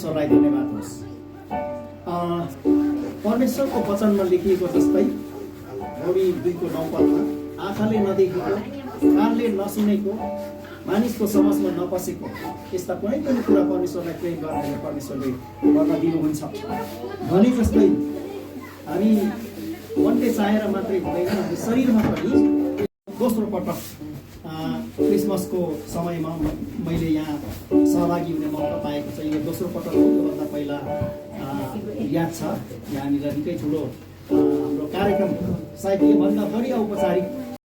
परमेश्वरलाई धन्यवाद होस्। परमेश्वरको वचनमा लेखिएको जस्तै पौडी 2:9 आँखाले नदेखेको, कानले नसुनेको, मानिसको समझमा नपसेको यस्ता कुनै पनि कुरा परमेश्वरलाई प्रेम गर्नेले परमेश्वरले गर्न दिनुहुन्छ भने जस्तै हामी मनले चाहेर मात्रै हुँदैन, हामी शरीरमा पनि दोस्रो पटक क्रिसमसको समयमा मैले यहाँ सहभागी हुने मौका पाएको छ। यो दोस्रो पटक हो। योभन्दा पहिला याद छ यहाँनिर निकै ठुलो हाम्रो कार्यक्रम सायद योभन्दा बढी औपचारिक